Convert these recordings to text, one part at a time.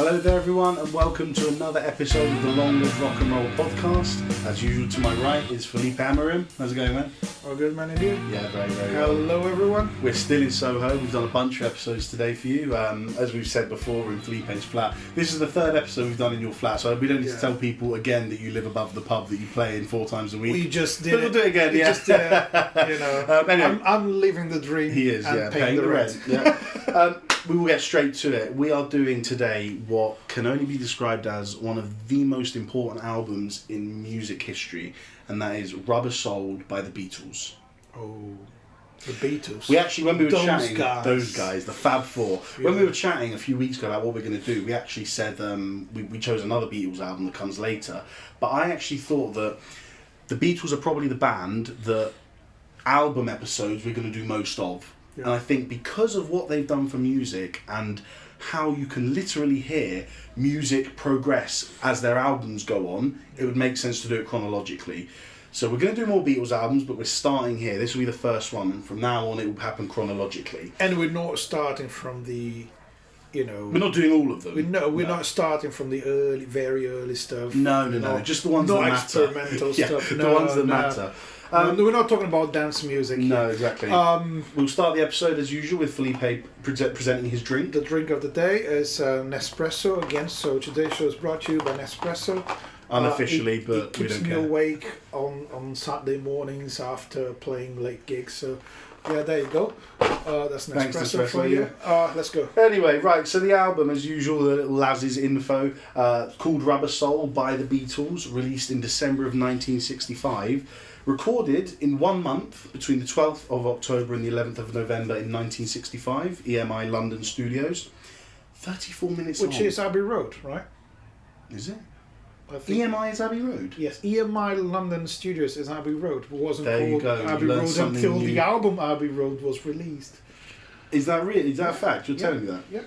Hello there everyone and welcome to another episode of the Long Live Rock and Roll podcast. As usual to my right is Felipe Amarim. How's it going, man? All good, man, and you? Yeah, very, very well. Hello everyone. We're still in Soho. We've done a bunch of episodes today for you. As we've said before, we're in Felipe's flat. This is the third episode we've done in your flat, so we don't need to tell people again that you live above the pub that you play in 4 times a week. We just did but we'll do it again, we yeah. just did it, you know. Anyway, I'm living the dream. he is, and paying the rent. Yeah. We will get straight to it. We are doing today what can only be described as one of the most important albums in music history, and that is Rubber Souled by the Beatles. Oh, the Beatles. We actually, when we were chatting, those guys, the Fab Four, when we were chatting a few weeks ago about what we're going to do, we actually said we chose another Beatles album that comes later, but I actually thought that the Beatles are probably the band that album episodes we're going to do most of. Yeah. And I think because of what they've done for music and how you can literally hear music progress as their albums go on, it would make sense to do it chronologically. So we're going to do more Beatles albums, but we're starting here. This will be the first one, and from now on it will happen chronologically. And we're not starting from the, you know... We're not doing all of them. We're not starting from the very early stuff. No. Just the ones that matter. Not experimental stuff. The ones that matter. We're not talking about dance music. No, exactly. We'll start the episode as usual with Felipe presenting his drink. The drink of the day is Nespresso again. So today's show is brought to you by Nespresso. Unofficially, but it we don't care. keeps me awake on Saturday mornings after playing late gigs. So yeah, there you go. That's Nespresso for you. Let's go. Anyway, right, so the album, as usual, the little Laz's info, called Rubber Soul by the Beatles, released in December of 1965. Recorded in 1 month between the 12th of October and the 11th of November in 1965, EMI London Studios. 34 minutes long. Which is Abbey Road, right? Is it? I think EMI is Abbey Road? Yes, EMI London Studios is Abbey Road. It wasn't called Abbey Road until new. The album Abbey Road was released. Is that really? Is that a fact? You're telling me that? Yeah.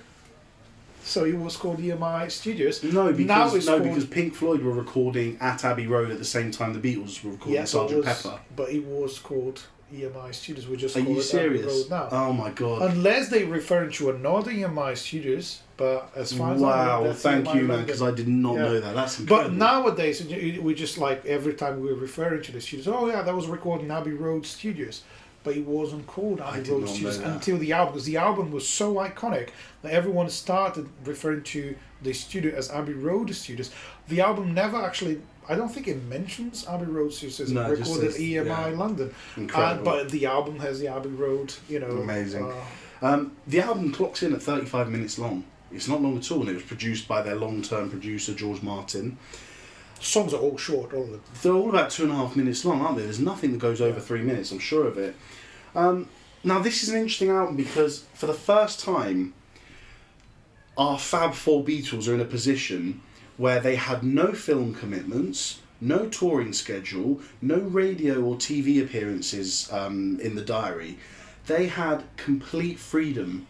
So it was called EMI Studios. No, because Pink Floyd were recording at Abbey Road at the same time the Beatles were recording Sgt. Pepper. But it was called EMI Studios. We just Are call you it serious? Abbey Road now. Oh my god! Unless they refer to another EMI Studios, but as far as I know, that's thank EMI you, man, London. because I did not know that. That's incredible. But nowadays, we just like every time we're referring to the studios. Oh yeah, that was recorded in Abbey Road Studios. But it wasn't called Abbey Road Studios until the album, because the album was so iconic that everyone started referring to the studio as Abbey Road Studios. The album never actually, I don't think it mentions Abbey Road Studios. It recorded at EMI London. Incredible. But the album has the Abbey Road, you know. Amazing. The album clocks in at 35 minutes long. It's not long at all, and it was produced by their long-term producer, George Martin. Songs are all short, all of them. They're all about 2.5 minutes long, aren't they? There's nothing that goes over 3 minutes, I'm sure of it. Now, this is an interesting album because for the first time, our Fab Four Beatles are in a position where they had no film commitments, no touring schedule, no radio or TV appearances in the diary. They had complete freedom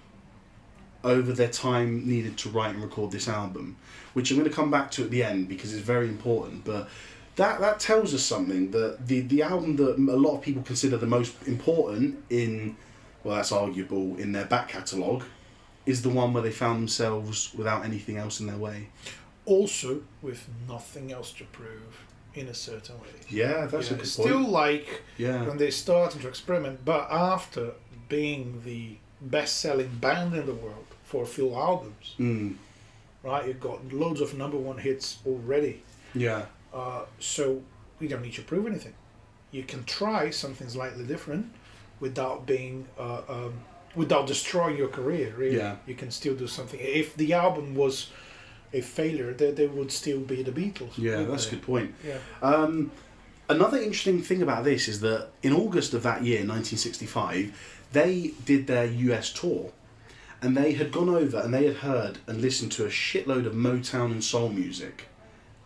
over their time needed to write and record this album, which I'm going to come back to at the end because it's very important. But that tells us something, that the album that a lot of people consider the most important in, well, that's arguable, in their back catalogue, is the one where they found themselves without anything else in their way. Also, with nothing else to prove in a certain way. Yeah, that's a good point. Still like when they started to experiment, but after being the best-selling band in the world for a few albums, right? You've got loads of #1 hits already. Yeah. So you don't need to prove anything. You can try something slightly different without being, without destroying your career. Really, you can still do something. If the album was a failure, they would still be the Beatles. Yeah, that's a good point. Yeah. Another interesting thing about this is that in August of that year, 1965, they did their US tour. And they had gone over and they had heard and listened to a shitload of Motown and soul music.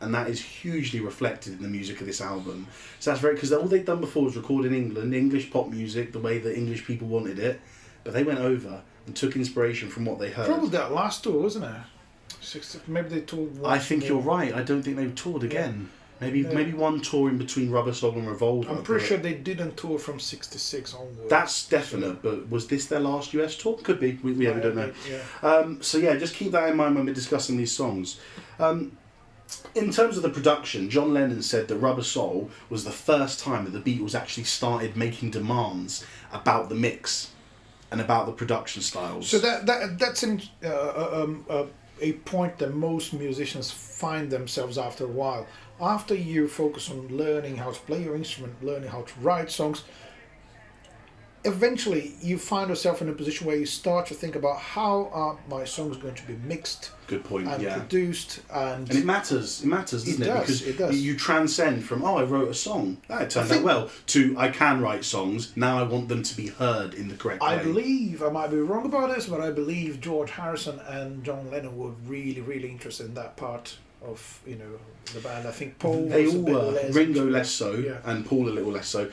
And that is hugely reflected in the music of this album. So that's because all they'd done before was record in England, English pop music, the way that English people wanted it. But they went over and took inspiration from what they heard. Probably that last tour, wasn't it? Maybe they toured once. I think you're right. I don't think they toured again. Maybe one tour in between Rubber Soul and Revolver. I'm pretty sure they didn't tour from '66 onwards. That's definite, but was this their last US tour? Could be. We don't know. Yeah. So yeah, just keep that in mind when we're discussing these songs. In terms of the production, John Lennon said that Rubber Soul was the first time that the Beatles actually started making demands about the mix and about the production styles. So that's a point that most musicians find themselves after a while. After you focus on learning how to play your instrument, learning how to write songs, eventually you find yourself in a position where you start to think about how are my songs going to be mixed. Good point. And produced, and it matters. It matters, doesn't it? Because it does. You transcend from I wrote a song that turned out well to I can write songs. Now I want them to be heard in the correct way. I believe I might be wrong about this, but I believe George Harrison and John Lennon were really, really interested in that part of the band. I think Paul. They was all a bit were. less Ringo less so, yeah. and Paul a little less so.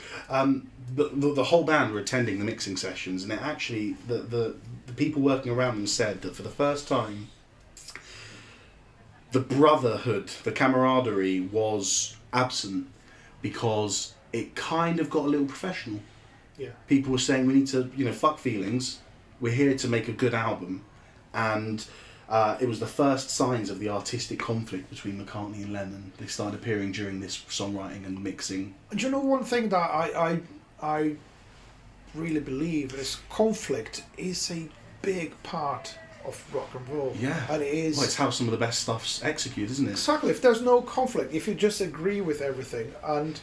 The whole band were attending the mixing sessions, and it actually the people working around them said that for the first time, the brotherhood, the camaraderie was absent because it kind of got a little professional. Yeah. People were saying we need to, fuck feelings. We're here to make a good album, and it was the first signs of the artistic conflict between McCartney and Lennon. They started appearing during this songwriting and mixing. And you know one thing that I really believe is conflict is a big part of rock and roll. Yeah. And it is. Well, it's how some of the best stuff's executed, isn't it? Exactly. If there's no conflict, if you just agree with everything, and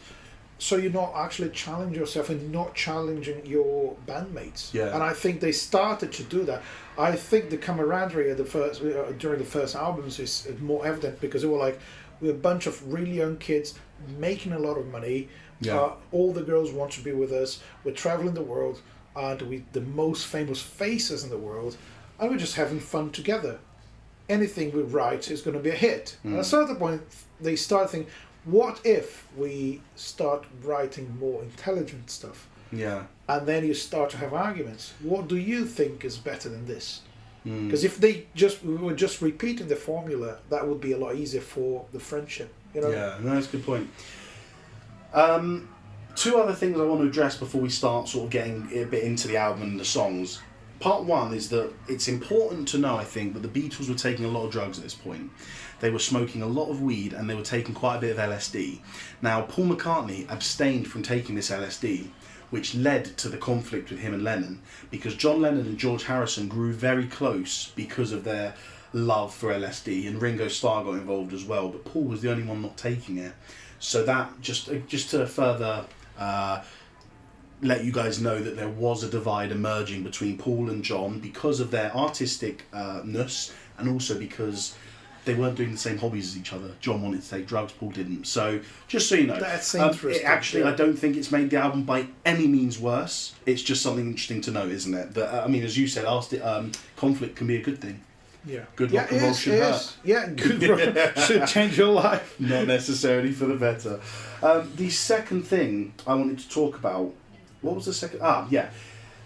so you're not actually challenging yourself and not challenging your bandmates. Yeah. And I think they started to do that. I think the camaraderie at the first during the first albums is more evident because they were like we're a bunch of really young kids making a lot of money. Yeah. All the girls want to be with us. We're traveling the world, and we the most famous faces in the world, and we're just having fun together. Anything we write is going to be a hit. And at a certain point, they start thinking, what if we start writing more intelligent stuff? Yeah. And then you start to have arguments. What do you think is better than this? Because if we were just repeating the formula, that would be a lot easier for the friendship. Yeah, no, that's a good point. Two other things I want to address before we start sort of getting a bit into the album and the songs. Part one is that it's important to know, I think, that the Beatles were taking a lot of drugs at this point. They were smoking a lot of weed and they were taking quite a bit of LSD. Now, Paul McCartney abstained from taking this LSD, which led to the conflict with him and Lennon, because John Lennon and George Harrison grew very close because of their love for LSD, and Ringo Starr got involved as well, but Paul was the only one not taking it. So that, just to further let you guys know that there was a divide emerging between Paul and John because of their artistic-ness, and also because they weren't doing the same hobbies as each other. John wanted to take drugs, Paul didn't. So, just so you know. That's interesting. I don't think it's made the album by any means worse. It's just something interesting to know, isn't it? That, as you said, conflict can be a good thing. Yeah. Good rock and roll should hurt. Yeah, good rock should change your life. Not necessarily for the better. The second thing I wanted to talk about, what was the second? Yeah.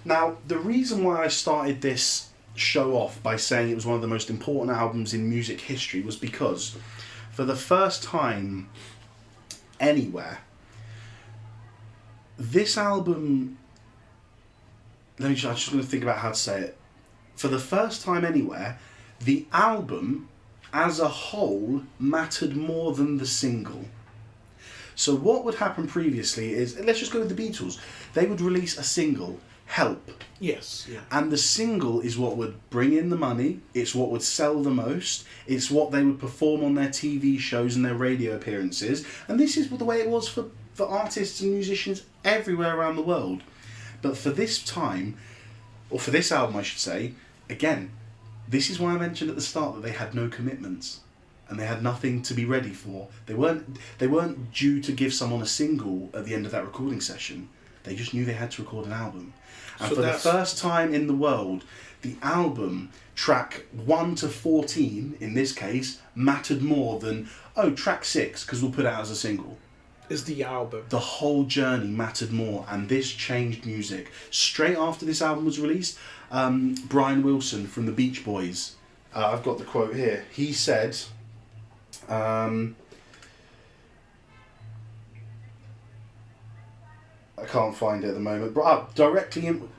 Now, the reason why I started this show off by saying it was one of the most important albums in music history was because for the first time anywhere, this album, I'm just going to think about how to say it. For the first time anywhere, the album as a whole mattered more than the single. So what would happen previously is, let's just go with the Beatles. They would release a single, Help. Yes. Yeah. And the single is what would bring in the money, it's what would sell the most, it's what they would perform on their TV shows and their radio appearances. And this is the way it was for artists and musicians everywhere around the world. But for this time, or for this album I should say, again, this is why I mentioned at the start that they had no commitments and they had nothing to be ready for. They weren't due to give someone a single at the end of that recording session. They just knew they had to record an album. And so for the first time in the world, the album, track 1 to 14, in this case, mattered more than, track 6, because we'll put it out as a single. Is the album. The whole journey mattered more, and this changed music. Straight after this album was released, Brian Wilson from the Beach Boys, I've got the quote here, he said, I can't find it at the moment.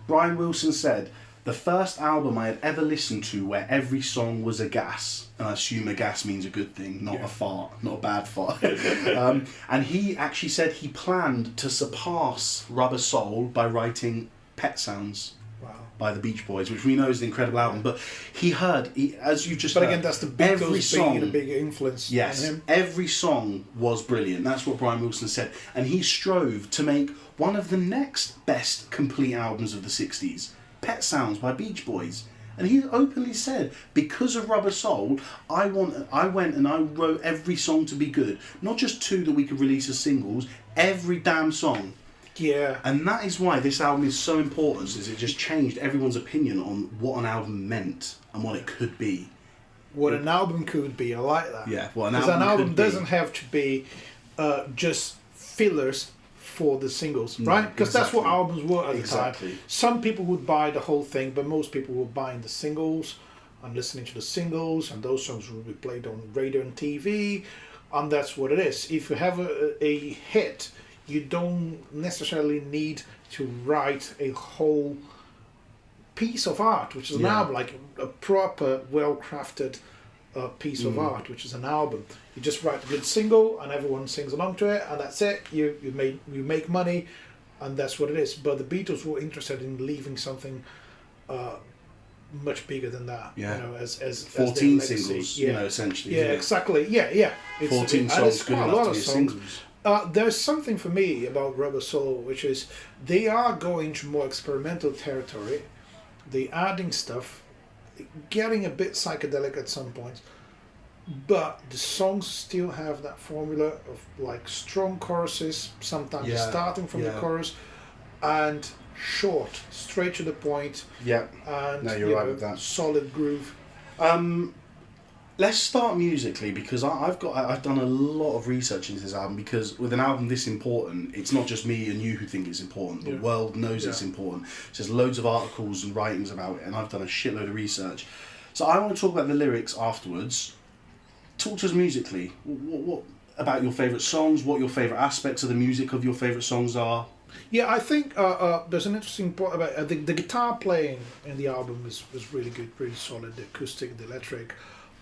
Brian Wilson said, the first album I had ever listened to where every song was a gas, and I assume a gas means a good thing, not a fart, not a bad fart. And he actually said he planned to surpass Rubber Soul by writing Pet Sounds. Wow. By the Beach Boys, which we know is an incredible album, but as you just But heard, again, that's the Beatles every song, being a big influence on him. Every song was brilliant. That's what Brian Wilson said, and he strove to make one of the next best complete albums of the 60s, Pet Sounds by Beach Boys. And he openly said, because of Rubber Soul, I went and I wrote every song to be good, not just 2 that we could release as singles, every damn song. Yeah. And that is why this album is so important, is it just changed everyone's opinion on what an album meant and what it could be. What an album could be, I like that. Yeah, what an Because album an album could be. doesn't have to be just fillers for the singles, right? Because that's what albums were at the time. Some people would buy the whole thing, but most people were buying the singles and listening to the singles, and those songs would be played on radio and TV, and that's what it is. If you have a hit, you don't necessarily need to write a whole piece of art, which is an album, like a proper, well-crafted piece of art, which is an album. You just write a good single, and everyone sings along to it, and that's it. You make money, and that's what it is. But the Beatles were interested in leaving something much bigger than that. Yeah. You know, as 14 as their singles. Yeah. You know, essentially. Yeah, exactly. Yeah. 14 songs good enough to be singles. There's something for me about Rubber Soul, which is they are going to more experimental territory. They're adding stuff, getting a bit psychedelic at some points, but the songs still have that formula of like strong choruses, sometimes starting from the chorus, and short, straight to the point. Yeah. And no, you're right with that. Solid groove. Let's start musically, because I've done a lot of research into this album, because with an album this important, it's not just me and you who think it's important. The world knows it's important. There's loads of articles and writings about it, and I've done a shitload of research. So I want to talk about the lyrics afterwards. Talk to us musically. What about your favourite songs? What your favourite aspects of the music of your favourite songs are? Yeah, I think there's an interesting point about the guitar playing in the album is really good, really solid. The acoustic, the electric.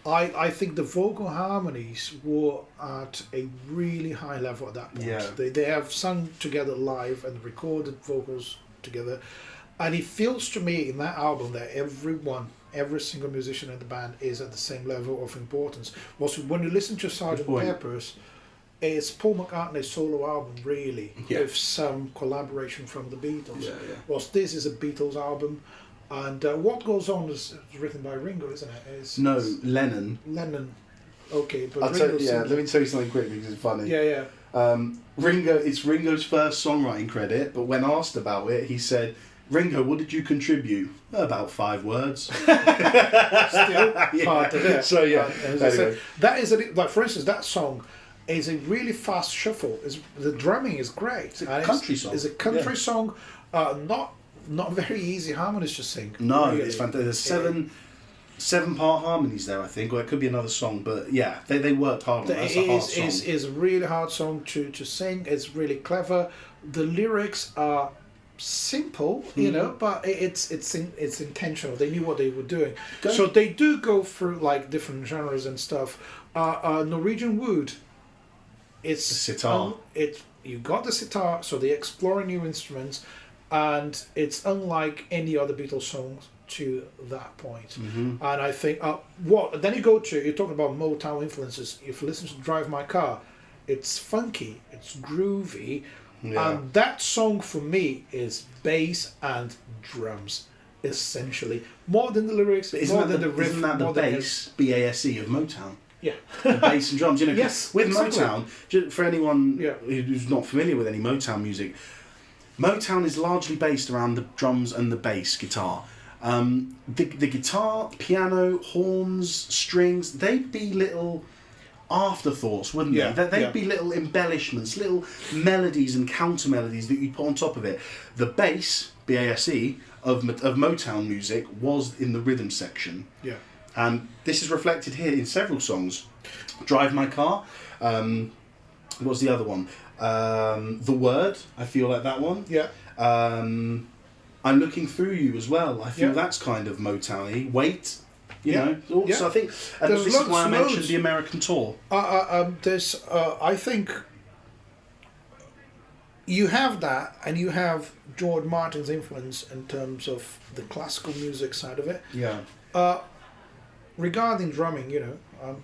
I think the vocal harmonies were at a really high level at that point. Yeah. They have sung together live and recorded vocals together, and it feels to me in that album that every single musician in the band is at the same level of importance. Also, when you listen to Sgt. Pepper's, it's Paul McCartney's solo album, really, with some collaboration from the Beatles. Whilst this is a Beatles album. And What Goes On is written by Ringo, isn't it? No, Lennon. Lennon. Okay, but let me tell you something quick because it's funny. Yeah. It's Ringo's first songwriting credit, but when asked about it, he said, Ringo, what did you contribute? About 5 words. Still part of it. So anyway. That is like, for instance, that song is a really fast shuffle. The drumming is great. It's a country song. It's a country song, not very easy harmonies to sing. No, really. it's fantastic. There's 7-part harmonies there, I think, or it could be another song, but yeah, they worked hard on it. That's a hard song. It's a really hard song to sing. It's really clever. The lyrics are simple, you know, but it's intentional. They knew what they were doing. So they do go through like different genres and stuff. Norwegian Wood, it's the sitar. You got the sitar, so they explore new instruments. And it's unlike any other Beatles songs to that point. And I think then you're talking about Motown influences. If you listen to Drive My Car, it's funky, it's groovy, and that song for me is bass and drums, essentially, more than the lyrics, more than the riff. Isn't that the bass, B-A-S-E, of Motown? Yeah. The bass and drums, Yes, with exactly. Motown, for anyone who's not familiar with any Motown music, Motown is largely based around the drums and the bass guitar. The guitar, piano, horns, strings, they'd be little afterthoughts, wouldn't they? They'd be little embellishments, little melodies and counter melodies that you'd put on top of it. The bass, B-A-S-E, of Motown music was in the rhythm section. Yeah. And this is reflected here in several songs. Drive My Car, what's the other one? The Word, I feel like that one. Yeah. I'm Looking Through You as well. I feel Yeah. that's kind of Motown-y. Wait, you Yeah. know. Also, Yeah. I think, and There's this is why I loads. mentioned the American tour. I think you have that, and you have George Martin's influence in terms of the classical music side of it. Yeah. Regarding drumming, I'm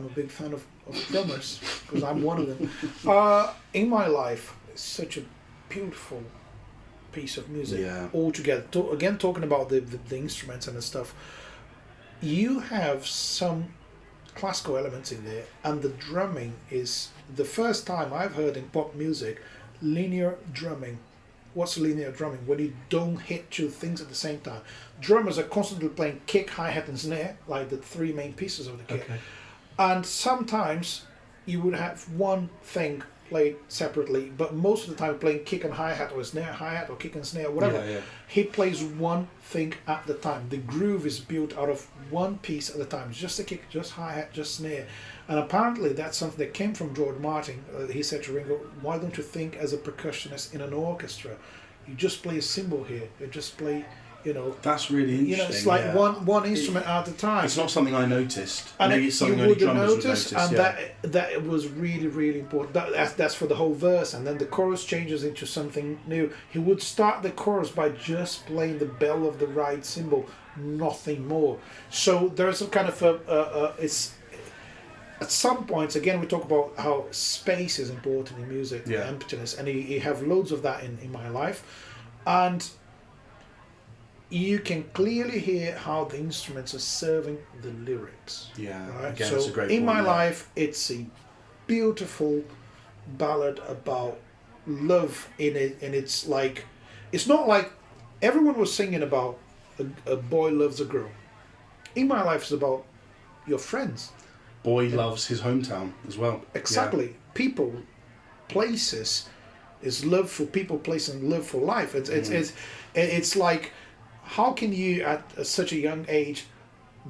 a big fan of drummers because I'm one of them. In my life, it's such a beautiful piece of music altogether. Again, talking about the instruments and the stuff, you have some classical elements in there, and the drumming is the first time I've heard in pop music linear drumming. What's linear drumming? When you don't hit two things at the same time. Drummers are constantly playing kick, hi-hat and snare, like the three main pieces of the kick. Okay. And sometimes you would have one thing played separately, but most of the time playing kick and hi-hat or snare, hi-hat or kick and snare, whatever. Yeah. He plays one thing at the time. The groove is built out of one piece at a time. It's just a kick, just hi-hat, just snare. And apparently that's something that came from George Martin. He said to Ringo, why don't you think as a percussionist in an orchestra? You just play a cymbal here. You just play, That's really interesting. it's like one instrument at a time. It's not something I noticed. And Maybe it's something you only would drummers would notice, notice. and that it was really, really important. That's for the whole verse, and then the chorus changes into something new. He would start the chorus by just playing the bell of the right cymbal, nothing more. So there's a kind of it's at some points, again, we talk about how space is important in music, emptiness, and you have loads of that in my life, and you can clearly hear how the instruments are serving the lyrics. Yeah, right? again, so it's a great in point, my life, it's a beautiful ballad about love in it, and it's like, it's not like everyone was singing about a boy loves a girl. In my life, it's about your friends. Boy loves his hometown as well. Exactly. Yeah. People, places, is love for people, place, and love for life. It's like, how can you at such a young age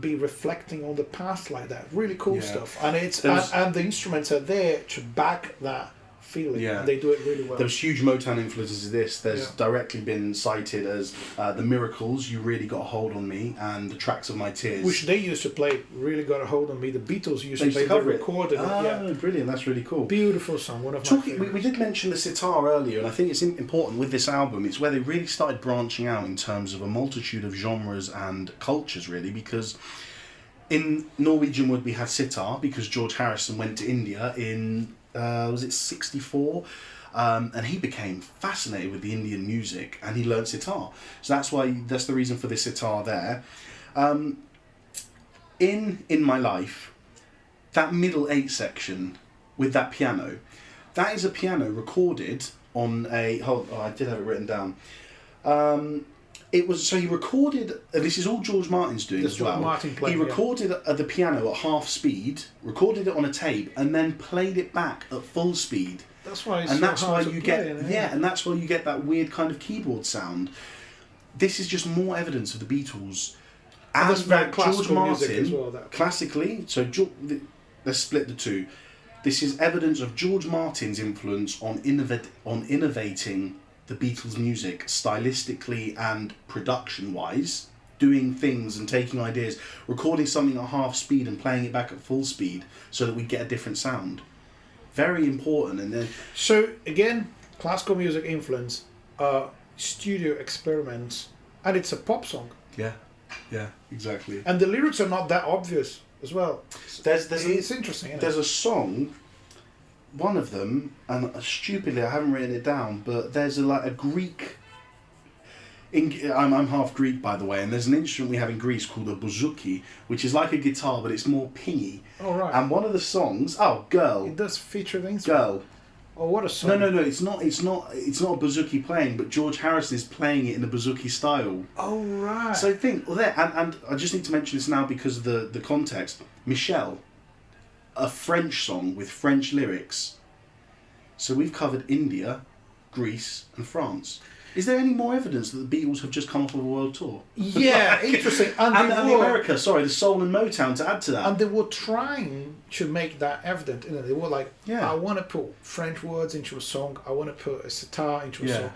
be reflecting on the past like that? Really cool stuff. And and the instruments are there to back that feeling. Yeah. And they do it really well. There's huge Motown influences of this. There's directly been cited as the Miracles, You Really Got a Hold on Me, and The Tracks of My Tears. Which they used to play, Really Got a Hold on Me. The Beatles used to play, they recorded it. Oh, brilliant. That's really cool. Beautiful song, one of my favorites. We did mention the sitar earlier, and I think it's important with this album. It's where they really started branching out in terms of a multitude of genres and cultures, really, because in Norwegian wood we had sitar because George Harrison went to India in, was it 64? And he became fascinated with the Indian music and he learned sitar. So that's the reason for the sitar there. In My Life, that middle 8 section with that piano, that is a piano recorded on a, I did have it written down. He recorded, this is all George Martin's doing as well. Martin played, he recorded the piano at half speed, recorded it on a tape, and then played it back at full speed. That's why and that's why you get that weird kind of keyboard sound. This is just more evidence of the Beatles. As that George Martin, as well, classically, so let's split the two. This is evidence of George Martin's influence on innovating the Beatles' music stylistically and production-wise, doing things and taking ideas, recording something at half speed and playing it back at full speed so that we get a different sound. Very important. And then, so again, classical music influence, studio experiments, and it's a pop song. Yeah, exactly. And the lyrics are not that obvious as well. It's interesting. There's a song. One of them, and stupidly I haven't written it down, but there's a Greek. I'm half Greek, by the way, and there's an instrument we have in Greece called a bouzouki, which is like a guitar, but it's more pingy. Oh right. And one of the songs, Girl. It does feature the instrument. Girl. Oh, what a song! No. It's not a bouzouki playing, but George Harrison is playing it in a bouzouki style. Oh right. So and I just need to mention this now because of the context. Michelle. A French song with French lyrics. So we've covered India, Greece and France. Is there any more evidence that the Beatles have just come off of a world tour? Yeah, interesting. And the America, sorry, the soul and Motown to add to that. And they were trying to make that evident. You know, they were like, I want to put French words into a song. I want to put a sitar into a song.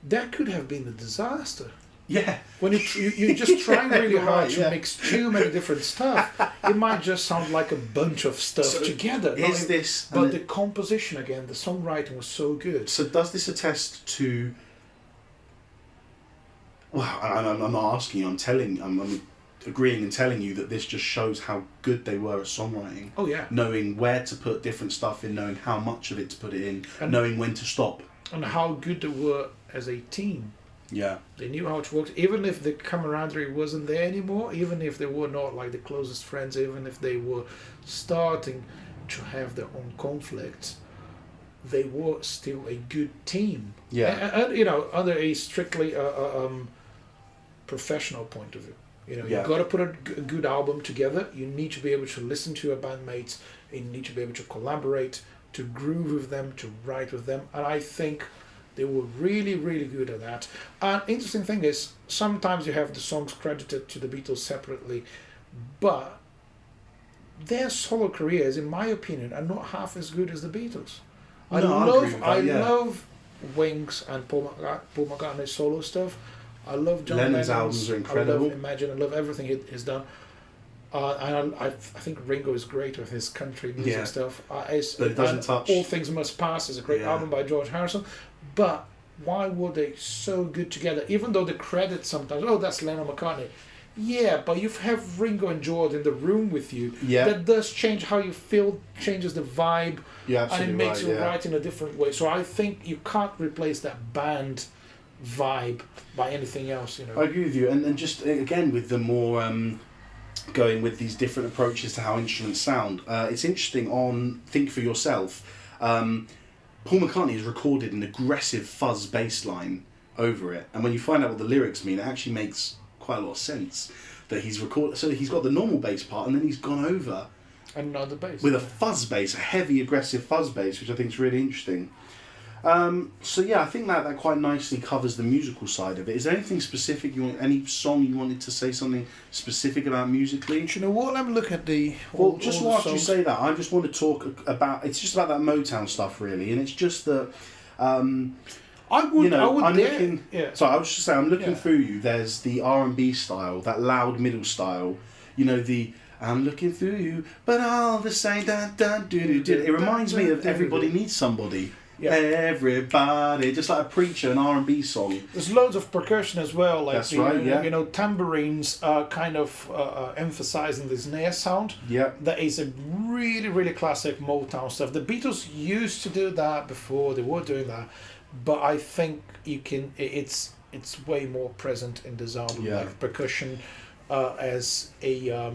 That could have been a disaster. Yeah. When you just trying really hard to mix too many different stuff, it might just sound like a bunch of stuff together. But the composition again, the songwriting was so good. So does this attest to? Well, I'm not asking you. I'm agreeing and telling you that this just shows how good they were at songwriting. Oh yeah. Knowing where to put different stuff in, knowing how much of it to put it in, and knowing when to stop. And how good they were as a team. Yeah. They knew how to work, even if the camaraderie wasn't there anymore, even if they were not like the closest friends, even if they were starting to have their own conflicts, they were still a good team. Yeah. And you know, under a strictly professional point of view. You know, you've got to put a good album together. You need to be able to listen to your bandmates. You need to be able to collaborate, to groove with them, to write with them. And I think they were really, really good at that. And interesting thing is, sometimes you have the songs credited to the Beatles separately, but their solo careers, in my opinion, are not half as good as the Beatles. I love Wings and Paul McCartney's solo stuff. I love John Lennon's albums are incredible. I love Imagine. I love everything he's done. And I think Ringo is great with his country music stuff. But it doesn't touch. All Things Must Pass is a great album by George Harrison. But why were they so good together? Even though the credits sometimes, that's Lennon-McCartney. Yeah, but you have Ringo and George in the room with you. Yeah. That does change how you feel, changes the vibe. Yeah, and it makes you write in a different way. So I think you can't replace that band vibe by anything else. You know. I agree with you. And just, again, with the more... going with these different approaches to how instruments sound. It's interesting on Think For Yourself. Paul McCartney has recorded an aggressive fuzz bass line over it, and when you find out what the lyrics mean, it actually makes quite a lot of sense. That he's recorded, so he's got the normal bass part, and then he's gone over another bass with a fuzz bass, a heavy, aggressive fuzz bass, which I think is really interesting. So yeah, I think that quite nicely covers the musical side of it. Is there anything specific any song you wanted to say something specific about musically? Do you know what? Let me look at the... just whilst you say that, I just want to talk about... It's just about that Motown stuff, really, and it's just that... Sorry, I was just saying, I'm looking through you. There's the R&B style, that loud middle style. You know, the... I'm looking through you, but all the same... It reminds me of Everybody Needs Somebody. Yeah. Everybody, just like a preacher, an R&B song. There's loads of percussion as well, like that's right, you know, tambourines kind of emphasizing the snare sound. Yeah, that is a really, really classic Motown stuff. The Beatles used to do that before; they were doing that, but I think you can. It's way more present in this album, like percussion as a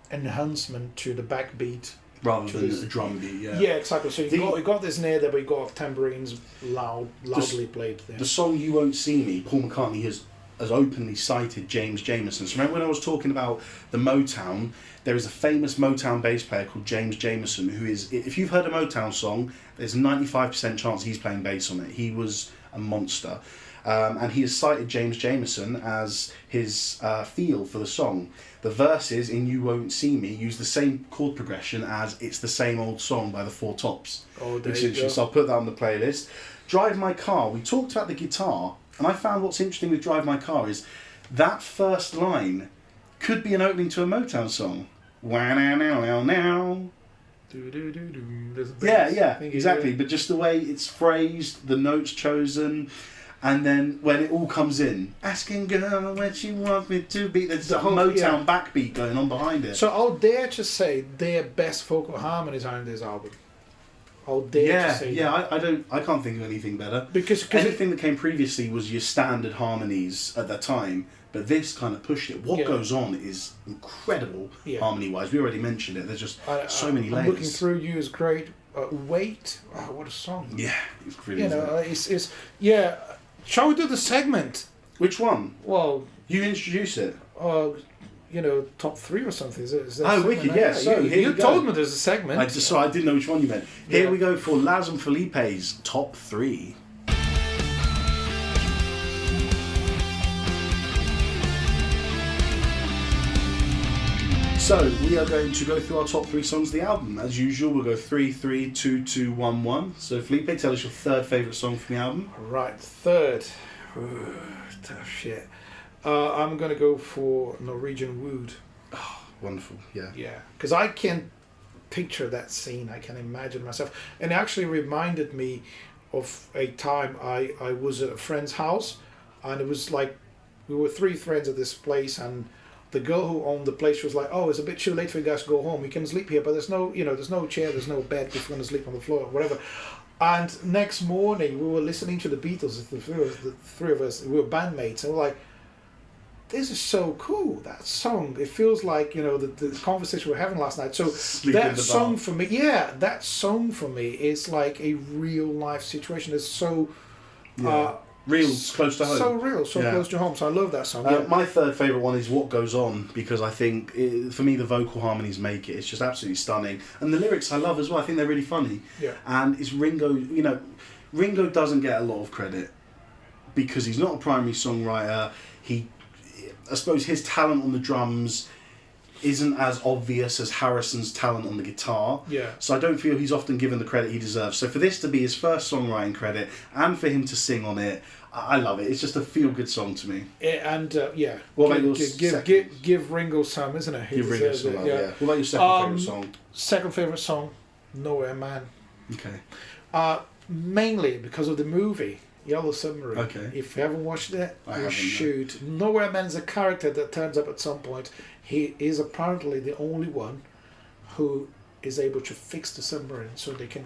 enhancement to the backbeat. Rather than a drum beat, yeah, exactly. So you got this snare there, but you got tambourines loudly played there. The song "You Won't See Me," Paul McCartney has openly cited James Jamerson. So remember when I was talking about the Motown, there is a famous Motown bass player called James Jamerson, who is, if you've heard a Motown song, there's 95% chance he's playing bass on it. He was a monster. And he has cited James Jamerson as his feel for the song. The verses in "You Won't See Me" use the same chord progression as "It's the Same Old Song" by the Four Tops. Oh, there you go. So I'll put that on the playlist. "Drive My Car," we talked about the guitar, and I found what's interesting with "Drive My Car" is that first line could be an opening to a Motown song. Wow-now-now-now-now. Yeah, exactly. But just the way it's phrased, the notes chosen... And then when it all comes in, asking girl where she wants me to be, there's a whole Motown backbeat going on behind it. So I'll dare to say their best vocal harmonies are in this album. I'll dare to say that. I can't think of anything better. Because anything that came previously was your standard harmonies at that time, but this kind of pushed it. What goes on is incredible harmony-wise. We already mentioned it. There's just so many layers. Looking Through You is great. Wait, what a song! Yeah, it's really. Shall we do the segment? Which one? Well, you introduce it. Top 3 or something. Is that oh, wicked! Yeah. So you told me there's a segment. I didn't know which one you meant. Here we go for Laz and Felipe's top 3. So we are going to go through our top 3 songs of the album. As usual, we'll go 3, 3, 2, 2, 1, 1. So Felipe, tell us your third favourite song from the album. Right, third. Ooh, tough shit. I'm going to go for Norwegian Wood. Oh, wonderful, yeah. Yeah, because I can picture that scene. I can imagine myself. And it actually reminded me of a time I was at a friend's house, and it was like we were 3 friends at this place, and the girl who owned the place was like, "Oh, it's a bit too late for you guys to go home. You can sleep here, but there's no, there's no chair, there's no bed. If you're going to sleep on the floor or whatever." And next morning, we were listening to the Beatles. The three of us, we were bandmates, and we're like, "This is so cool. That song. It feels like the conversation we were having last night." So that song for me, that song for me is like a real life situation. It's so. Real, close to home. So real, so close to home. So I love that song. My third favourite one is What Goes On, because I think, for me, the vocal harmonies make it. It's just absolutely stunning. And the lyrics I love as well. I think they're really funny. Yeah. And it's Ringo, Ringo doesn't get a lot of credit because he's not a primary songwriter. I suppose his talent on the drums isn't as obvious as Harrison's talent on the guitar. Yeah. So I don't feel he's often given the credit he deserves. So for this to be his first songwriting credit and for him to sing on it, I love it. It's just a feel-good song to me. What about your second? Give Ringo some, isn't it? Give Ringo some love, yeah. What about your second favourite song? Second favourite song, Nowhere Man. Okay. Mainly because of the movie Yellow Submarine. Okay. If you haven't watched it, you should. Nowhere Man's a character that turns up at some point. He is apparently the only one who is able to fix the submarine so they can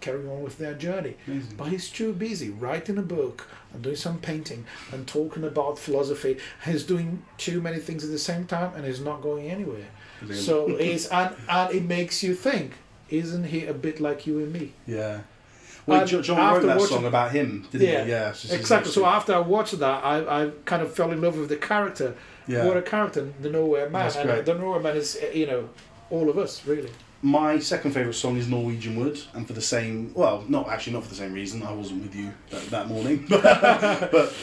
carry on with their journey. Amazing. But he's too busy writing a book and doing some painting and talking about philosophy. He's doing too many things at the same time and he's not going anywhere. Brilliant. So and it makes you think, isn't he a bit like you and me? Yeah. Well, John wrote that song about him, didn't he? Yeah, exactly. So after I watched that, I kind of fell in love with the character. Yeah. What a character, the Nowhere Man. That's great. And the Nowhere Man is, all of us, really. My second favourite song is Norwegian Wood, and for the same, well, not for the same reason. I wasn't with you that morning, but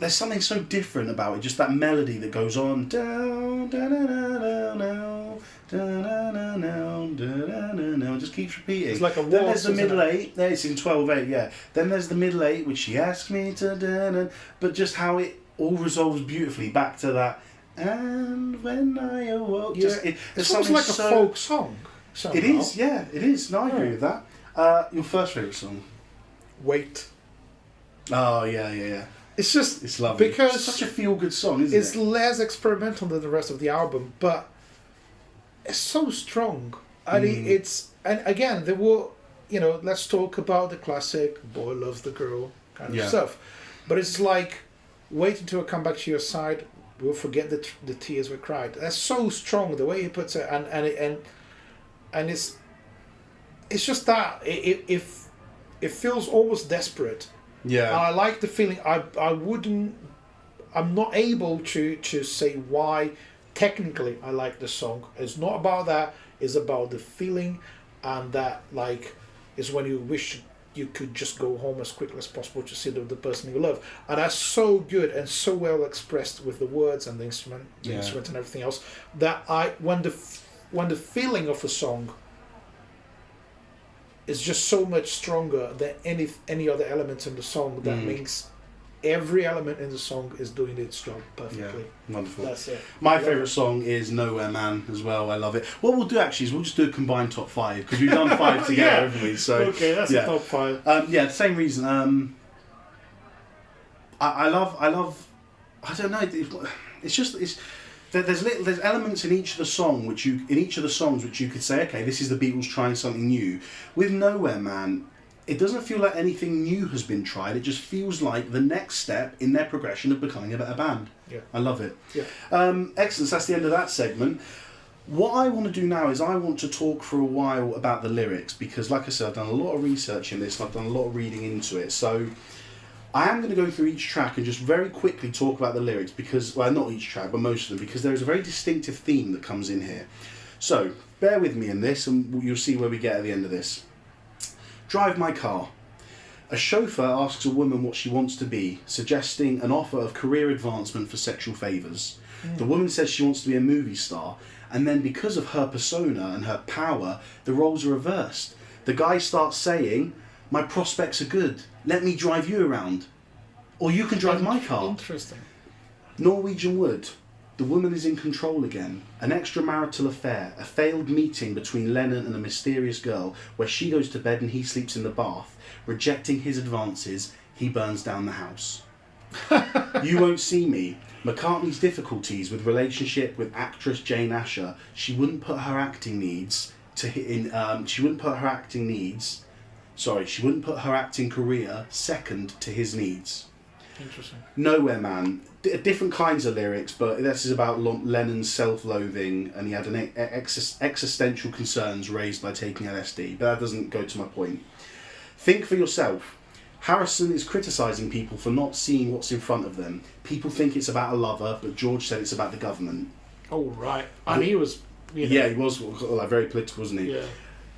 there's something so different about it. Just that melody that goes on. It just keeps repeating. It's like a waltz. Then there's the middle 8. There it's in 12/8. Yeah. Then there's the middle 8, which she asks me to, but just how it all resolves beautifully back to that. And when I awoke, it's almost like a folk song. Somehow. It is, yeah, it is. No, I agree with that. Your first favourite song? Wait. Oh yeah. It's lovely. Because it's such a feel-good song, isn't it? It's less experimental than the rest of the album, but it's so strong. And and again, there were, let's talk about the classic "Boy Loves the Girl" kind of stuff, but it's like, wait until I come back to your side. We'll forget the tears we cried. That's so strong the way he puts it, and it's just that it feels almost desperate. Yeah. And I like the feeling. I'm not able to say why technically I like the song. It's not about that. It's about the feeling, and that is when you wish you could just go home as quickly as possible to see the person you love. And that's so good and so well expressed with the words and the instrument and everything else, that when the feeling of a song is just so much stronger than any other elements in the song, that means every element in the song is doing its job perfectly. Yeah, wonderful. That's it. My favourite song is Nowhere Man as well. I love it. What we'll do actually is we'll just do a combined top 5, because we've done 5 together, haven't we? So okay, that's a top 5. The same reason. I love. I don't know. There's elements in each of the songs which you could say, okay, this is the Beatles trying something new. With Nowhere Man, it doesn't feel like anything new has been tried. It just feels like the next step in their progression of becoming a better band. Yeah. I love it. Yeah. Excellent. So that's the end of that segment. What I want to do now is I want to talk for a while about the lyrics, because like I said, I've done a lot of research in this and I've done a lot of reading into it. So I am going to go through each track and just very quickly talk about the lyrics, because, well, not each track, but most of them, because there is a very distinctive theme that comes in here. So bear with me in this and you'll see where we get at the end of this. Drive my car. A chauffeur asks a woman what she wants to be, suggesting an offer of career advancement for sexual favours. The woman says she wants to be a movie star, and then because of her persona and her power, the roles are reversed. The guy starts saying, "My prospects are good, let me drive you around. Or you can drive my car." Interesting. Norwegian Wood. The woman is in control again. An extramarital affair, a failed meeting between Lennon and a mysterious girl, where she goes to bed and he sleeps in the bath. Rejecting his advances, he burns down the house. You Won't See Me. McCartney's difficulties with relationship with actress Jane Asher. She wouldn't put her acting career second to his needs. Interesting. Nowhere Man. Different kinds of lyrics, but this is about Lennon's self-loathing, and he had an existential concerns raised by taking LSD, but that doesn't go to my point. Think for Yourself. Harrison is criticising people for not seeing what's in front of them. People think it's about a lover, but George said it's about the government. Oh, right. And he was... Yeah, he was like, very political, wasn't he? Yeah.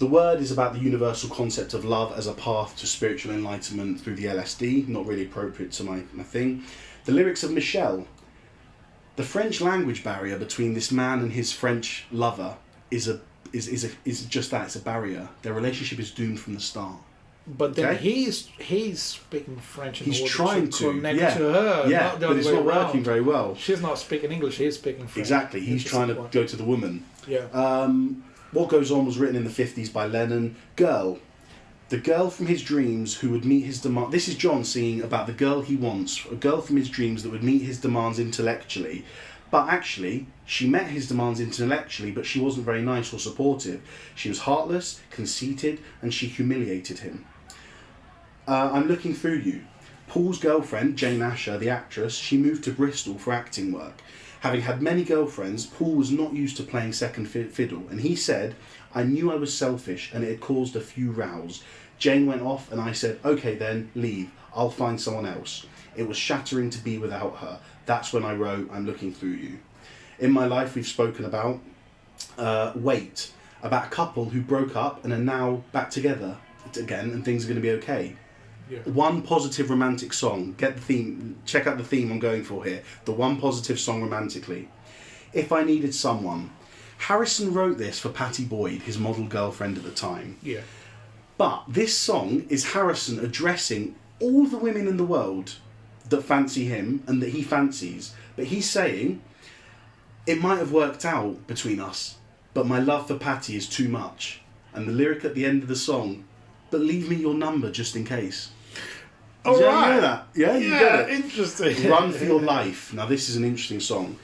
The Word is about the universal concept of love as a path to spiritual enlightenment through the LSD. Not really appropriate to my thing. The lyrics of Michelle. The French language barrier between this man and his French lover is just that. It's a barrier. Their relationship is doomed from the start. But then he's speaking French in he's order trying to connect to her. Yeah, but it's not working very well. She's not speaking English, he's speaking French. Exactly, he's trying to go to the woman. Yeah. What Goes On was written in the 50s by Lennon. Girl. The girl from his dreams who would meet his demand. This is John singing about the girl he wants, a girl from his dreams that would meet his demands intellectually. But actually, she met his demands intellectually, but she wasn't very nice or supportive. She was heartless, conceited, and she humiliated him. I'm Looking Through You. Paul's girlfriend, Jane Asher, the actress, she moved to Bristol for acting work. Having had many girlfriends, Paul was not used to playing second fiddle, and he said, "I knew I was selfish and it had caused a few rows. Jane went off and I said, okay then, leave. I'll find someone else. It was shattering to be without her. That's when I wrote I'm Looking Through You." In my life, we've spoken about Wait, about a couple who broke up and are now back together again, and things are going to be okay. Yeah. One positive romantic song. Get the theme. Check out the theme I'm going for here. The one positive song romantically. If I Needed Someone. Harrison wrote this for Pattie Boyd, his model girlfriend at the time. Yeah. But this song is Harrison addressing all the women in the world that fancy him and that he fancies. But he's saying, it might have worked out between us, but my love for Pattie is too much. And the lyric at the end of the song, but leave me your number just in case. Oh, Did you right. know that? Yeah, you get it. Interesting. Run for Your Life. Now this is an interesting song.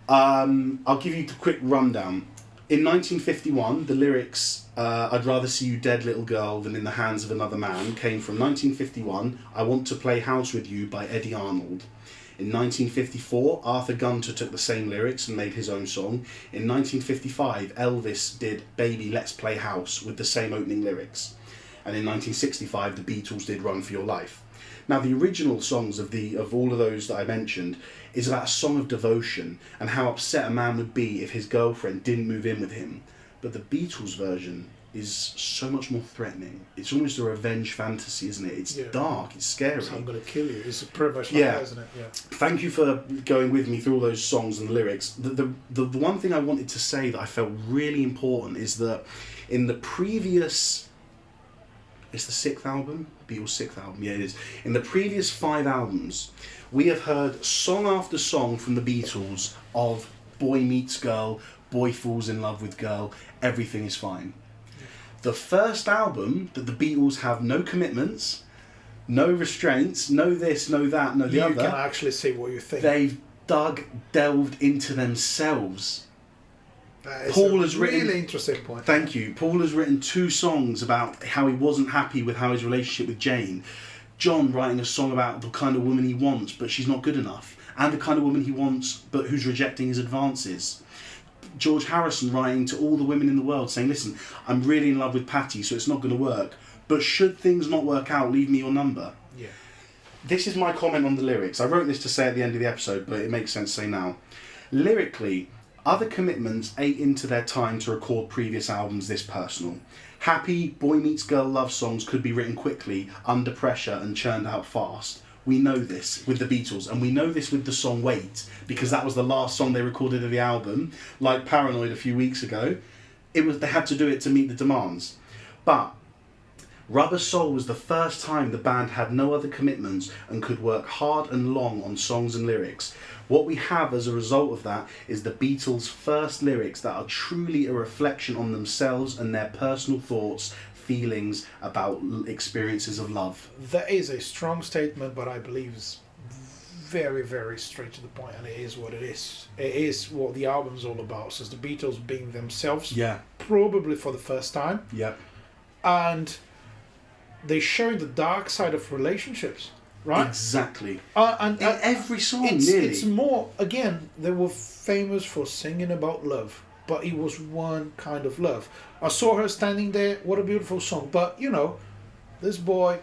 I'll give you a quick rundown. In 1951, the lyrics, I'd rather see you dead little girl than in the hands of another man, came from 1951, I Want to Play House with You by Eddie Arnold. In 1954, Arthur Gunter took the same lyrics and made his own song. In 1955, Elvis did Baby Let's Play House with the same opening lyrics. And in 1965, the Beatles did Run for Your Life. Now, the original songs of all of those that I mentioned is about a song of devotion and how upset a man would be if his girlfriend didn't move in with him. But the Beatles version is so much more threatening. It's almost a revenge fantasy, isn't it? It's dark, it's scary. So I'm going to kill you. It's pretty much like that, isn't it? Yeah. Thank you for going with me through all those songs and the lyrics. The one thing I wanted to say that I felt really important is that in the previous... It's the 6th album? Beatles' 6th album, yeah it is. In the previous 5 albums, we have heard song after song from the Beatles of boy meets girl, boy falls in love with girl, everything is fine. The first album that the Beatles have no commitments, no restraints, no this, no that, no the other. You can actually say what you think. They've delved into themselves. Paul has written really interesting point. Thank you. Paul has written 2 songs about how he wasn't happy with how his relationship with Jane. John writing a song about the kind of woman he wants, but she's not good enough, and the kind of woman he wants, but who's rejecting his advances. George Harrison writing to all the women in the world, saying, "Listen, I'm really in love with Pattie, so it's not going to work. But should things not work out, leave me your number." Yeah. This is my comment on the lyrics. I wrote this to say at the end of the episode, but it makes sense to say now. Lyrically, Other commitments ate into their time to record previous albums this personal. Happy boy meets girl love songs could be written quickly, under pressure, and churned out fast. We know this with the Beatles, and we know this with the song Wait, because that was the last song they recorded of the album, like Paranoid a few weeks ago. They had to do it to meet the demands. But Rubber Soul was the first time the band had no other commitments and could work hard and long on songs and lyrics. What we have as a result of that is the Beatles' first lyrics that are truly a reflection on themselves and their personal thoughts, feelings about experiences of love. That is a strong statement, but I believe it's very, very straight to the point, and it is what it is. It is what the album's all about. So it's the Beatles being themselves, probably for the first time. Yeah. And they're showing the dark side of relationships, right? Exactly. And in every song, nearly. It's more, again, they were famous for singing about love, but it was one kind of love. I saw her standing there, what a beautiful song. But, you know, this boy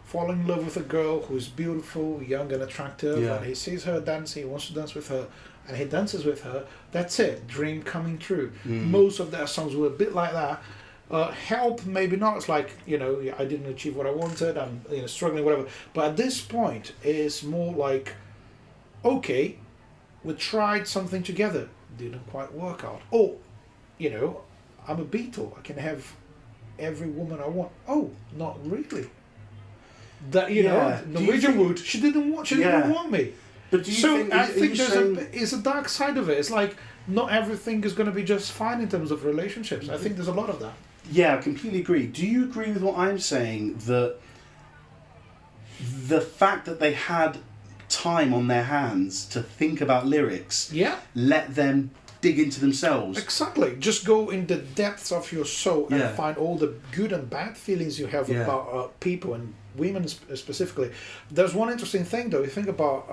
falling in love with a girl who is beautiful, young and attractive, and he sees her dancing, he wants to dance with her, and he dances with her. That's it, dream coming true. Most of their songs were a bit like that. Help, maybe not. It's like, you know, I didn't achieve what I wanted, I'm struggling, whatever. But at this point, it's more like, okay, we tried something together, didn't quite work out. Oh, you know, I'm a Beatle, I can have every woman I want. Oh, not really. That, you know, Norwegian Wood, she didn't want me. But do you think, I think there's a dark side of it. It's like, not everything is going to be just fine in terms of relationships. I think there's a lot of that. Yeah, I completely agree. Do you agree with what I'm saying, that the fact that they had time on their hands to think about lyrics let them dig into themselves? Exactly. Just go in the depths of your soul and find all the good and bad feelings you have about people and women specifically. There's one interesting thing, though. You think about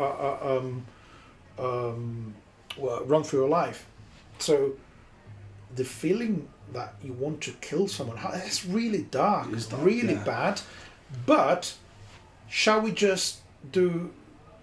Run For Your Life. So the feeling that you want to kill someone, that's really dark. It's really bad. But shall we just do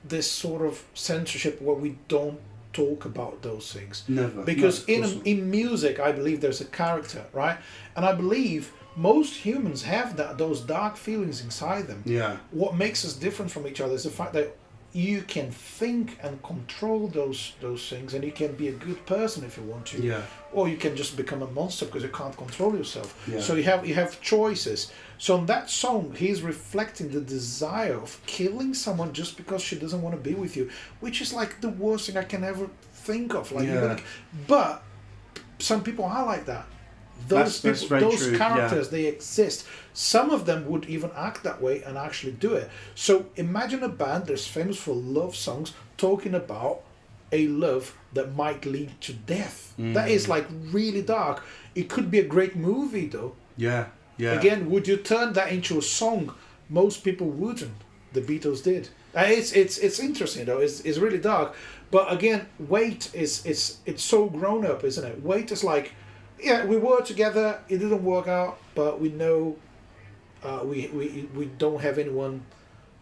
this sort of censorship where we don't talk about those things? Never. Because in music, I believe there's a character, right? And I believe most humans have those dark feelings inside them. Yeah. What makes us different from each other is the fact that you can think and control those things, and you can be a good person if you want to. Yeah. Or you can just become a monster because you can't control yourself. Yeah. So you have choices. So in that song, he's reflecting the desire of killing someone just because she doesn't want to be with you, which is like the worst thing I can ever think of. Like, but some people are like that. Those characters, they exist. Some of them would even act that way and actually do it. So imagine a band that's famous for love songs talking about a love that might lead to death. That is like really dark. It could be a great movie, though. Yeah. Again, would you turn that into a song? Most people wouldn't. The Beatles did. It's interesting, though. It's really dark. But again, Wait it's so grown up, isn't it? Wait is like, yeah, we were together, it didn't work out, but we know we don't have anyone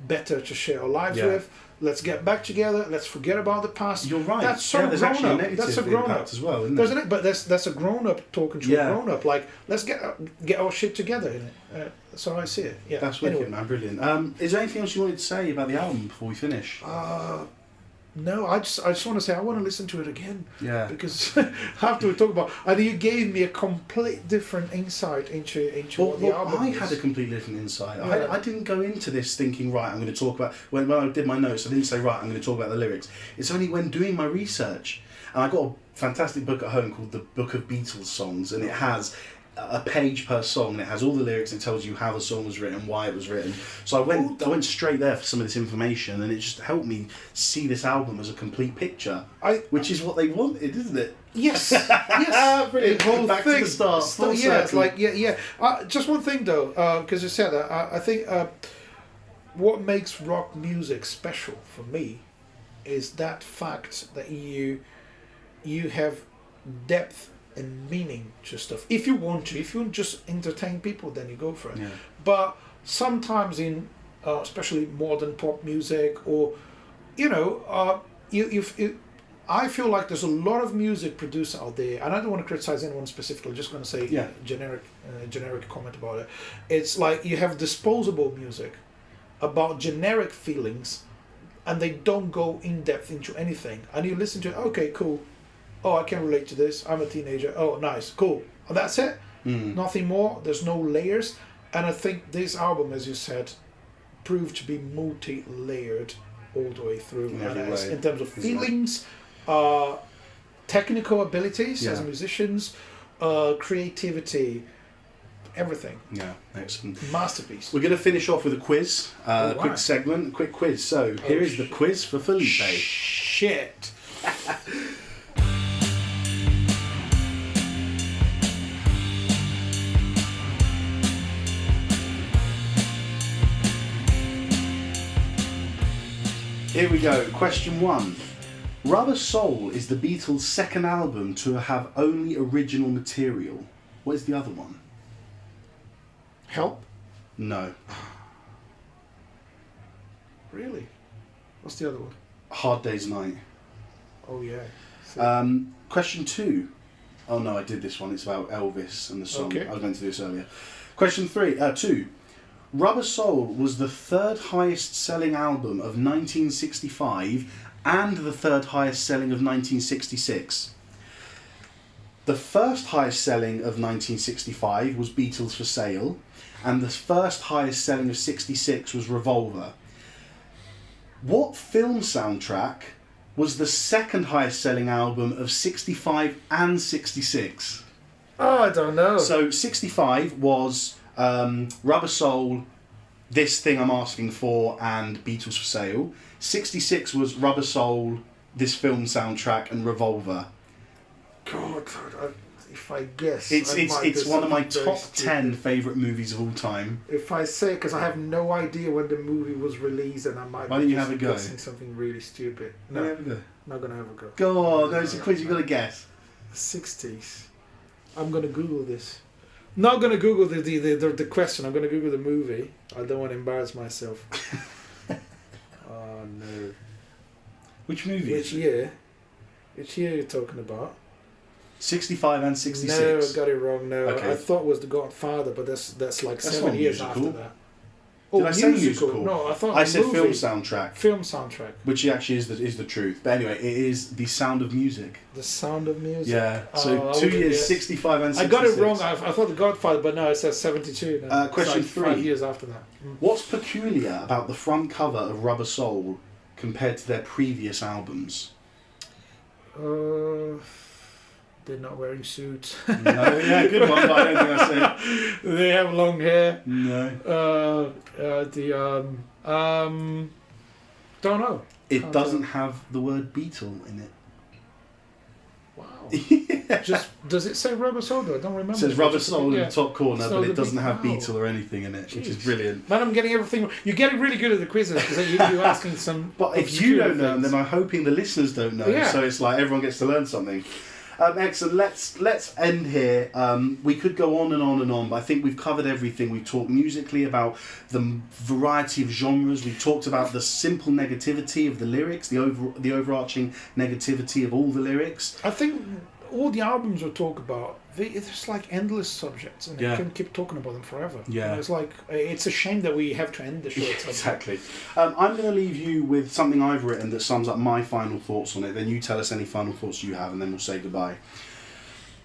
better to share our lives with. Let's get back together, let's forget about the past. You're right. That's so grown up. That's a grown up as well, isn't it? But that's a grown up talking to a grown up. Like, let's get our shit together in it. So I see it. Yeah. That's wicked, man. Brilliant. Is there anything else you wanted to say about the album before we finish? No, I just want to say I want to listen to it again. Yeah. Because after we talk about, and you gave me a complete different insight into what the album I is. had a completely different insight. Yeah. I didn't go into this thinking, right, I'm going to talk about, when I did my notes, I didn't say, right, I'm going to talk about the lyrics. It's only when doing my research, and I got a fantastic book at home called The Book of Beatles Songs, and it has a page per song, and it has all the lyrics. It tells you how the song was written, why it was written. So I went straight there for some of this information, and it just helped me see this album as a complete picture, which is what they wanted, isn't it? Yes, yes. Brilliant. The whole Back thing. to the start. It's like just one thing though, because you said that, I think what makes rock music special for me is that fact that you have depth and meaning to stuff. If you want to just entertain people, then you go for it. Yeah. But sometimes in especially modern pop music, or I feel like there's a lot of music produced out there, and I don't want to criticize anyone specifically. I'm just going to say generic comment about it. It's like you have disposable music about generic feelings, and they don't go in depth into anything. And you listen to it, okay, cool. Oh, I can relate to this. I'm a teenager. Oh, nice, cool. And that's it. Nothing more. There's no layers. And I think this album, as you said, proved to be multi-layered all the way through. In terms of feelings, technical abilities as musicians, creativity, everything. Yeah, excellent. Masterpiece. We're going to finish off with a quiz, quick segment, a quick quiz. So here is the quiz for Felipe. Shit. Here we go. Question 1. Rubber Soul is the Beatles' second album to have only original material. What is the other one? Help? No. Really? What's the other one? Hard Day's Night. Oh, yeah. Question 2. Oh, no, I did this one. It's about Elvis and the song. Okay. I was going to do this earlier. Question 2. Rubber Soul was the third highest selling album of 1965 and the third highest selling of 1966. The first highest selling of 1965 was Beatles for Sale, and the first highest selling of 66 was Revolver. What film soundtrack was the second highest selling album of 65 and 66? Oh, I don't know. So 65 was Rubber Soul, This Thing I'm Asking For, and Beatles for Sale. 66 was Rubber Soul, This Film Soundtrack, and Revolver. God, if I guess, it's one of my top 10 favourite movies of all time. If I say, because I have no idea when the movie was released, and I might. Why don't you have a go? Guessing something really stupid. No, have a go. Not gonna have a go. Go on, no, it's a quiz. You've got to guess. 60s. I'm gonna Google this. Not gonna Google the question. I'm gonna Google the movie. I don't want to embarrass myself. Oh no. Which movie? Which year? Which year are you talking about? 65 and 66. No, I got it wrong. No, Okay. I thought it was The Godfather, but that's like 7 years after that. Did I say musical? No, I thought I said movie. film soundtrack. Film soundtrack. Which actually is the truth. But anyway, it is The Sound of Music. The Sound of Music. Yeah. So 2 years, 65 and 66. I got it wrong. I thought The Godfather, but no, it says 72. No. Question 3. 5 years after that. What's peculiar about the front cover of Rubber Soul compared to their previous albums? They're not wearing suits. No, yeah, good one, but I don't think that's it. They have long hair. No. Don't know. It doesn't have the word Beatle in it. Wow. Yeah. Just does it say Rubber Soul though? I don't remember. It says Rubber Soul in the top corner, but it doesn't have wow. Beatle or anything in it, which is brilliant. Man, I'm getting everything. You're getting really good at the quizzes because you're asking some. But if you don't know, then I'm hoping the listeners don't know. Yeah. So it's like everyone gets to learn something. Excellent. Let's end here. We could go on and on and on, but I think we've covered everything. We've talked musically about the variety of genres. We've talked about the simple negativity of the lyrics, the overarching negativity of all the lyrics. I think all the albums we talk about, it's like endless subjects, and you can keep talking about them forever. Yeah, and it's like it's a shame that we have to end the show. Exactly. I'm going to leave you with something I've written that sums up my final thoughts on it. Then you tell us any final thoughts you have, and then we'll say goodbye.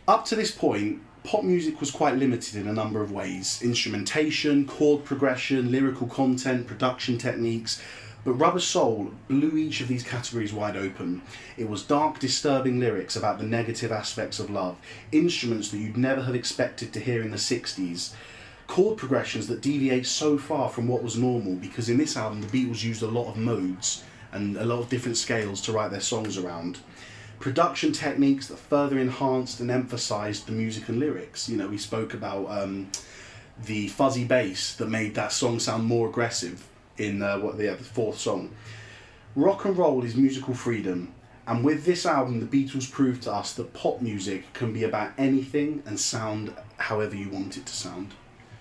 Up to this point, pop music was quite limited in a number of ways: instrumentation, chord progression, lyrical content, production techniques. But Rubber Soul blew each of these categories wide open. It was dark, disturbing lyrics about the negative aspects of love, instruments that you'd never have expected to hear in the 60s, chord progressions that deviate so far from what was normal, because in this album the Beatles used a lot of modes and a lot of different scales to write their songs around. Production techniques that further enhanced and emphasised the music and lyrics. You know, we spoke about the fuzzy bass that made that song sound more aggressive in the fourth song. Rock and roll is musical freedom, and with this album the Beatles proved to us that pop music can be about anything and sound however you want it to sound.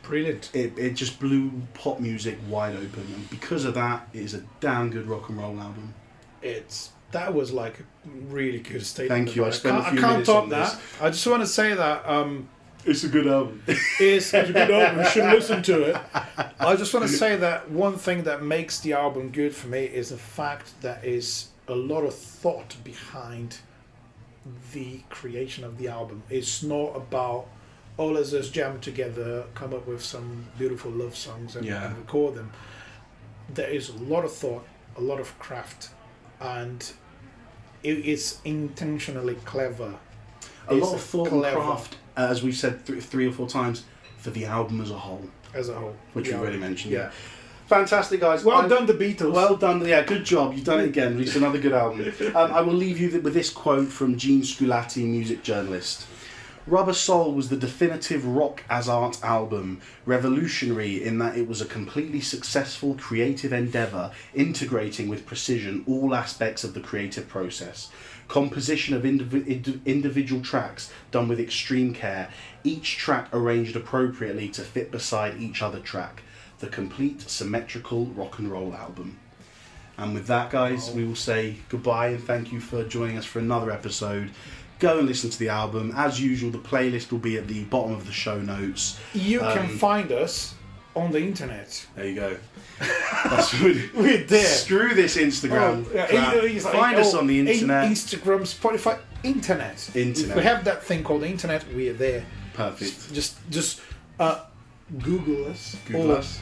Brilliant. It just blew pop music wide open, and because of that it is a damn good rock and roll album. It's that was like a really good statement. Thank you. I can't top that. I just want to say that it's a good album. It's a good album. You should listen to it. I just want to say that one thing that makes the album good for me is the fact that is a lot of thought behind the creation of the album. It's not about, oh, let's just jam together, come up with some beautiful love songs and record them. There is a lot of thought, a lot of craft, and it is intentionally clever. A lot of thought and craft, as we've said three or four times, for the album as a whole. Which we already mentioned. Yeah. Fantastic, guys. Well done, the Beatles. Well done. Yeah, good job. You've done it again. Released another good album. I will leave you with this quote from Gene Sculati, music journalist. Rubber Soul was the definitive rock as art album, revolutionary in that it was a completely successful creative endeavour, integrating with precision all aspects of the creative process. Composition of individual tracks done with extreme care, each track arranged appropriately to fit beside each other track. The complete symmetrical rock and roll album. And with that, guys, we will say goodbye and thank you for joining us for another episode. Go and listen to the album. As usual, the playlist will be at the bottom of the show notes. You can find us on the internet. There you go. That's what we're there. Screw this Instagram. Find us on the internet. Instagram, Spotify, internet. If we have that thing called the internet, we're there. Perfect. Just Google us. Google us.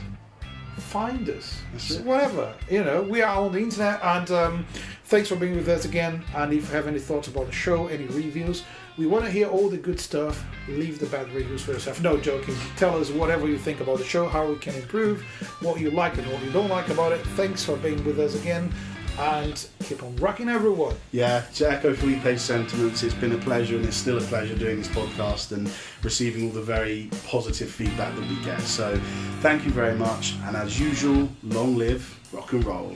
Find us. Whatever. We are on the internet, and thanks for being with us again. And if you have any thoughts about the show, any reviews, we want to hear all the good stuff. Leave the bad reviews for yourself. No, joking. Tell us whatever you think about the show, how we can improve, what you like and what you don't like about it. Thanks for being with us again, and keep on rocking, everyone. Yeah, to echo Felipe's sentiments, it's been a pleasure, and it's still a pleasure doing this podcast and receiving all the very positive feedback that we get. So thank you very much, and as usual, long live rock and roll.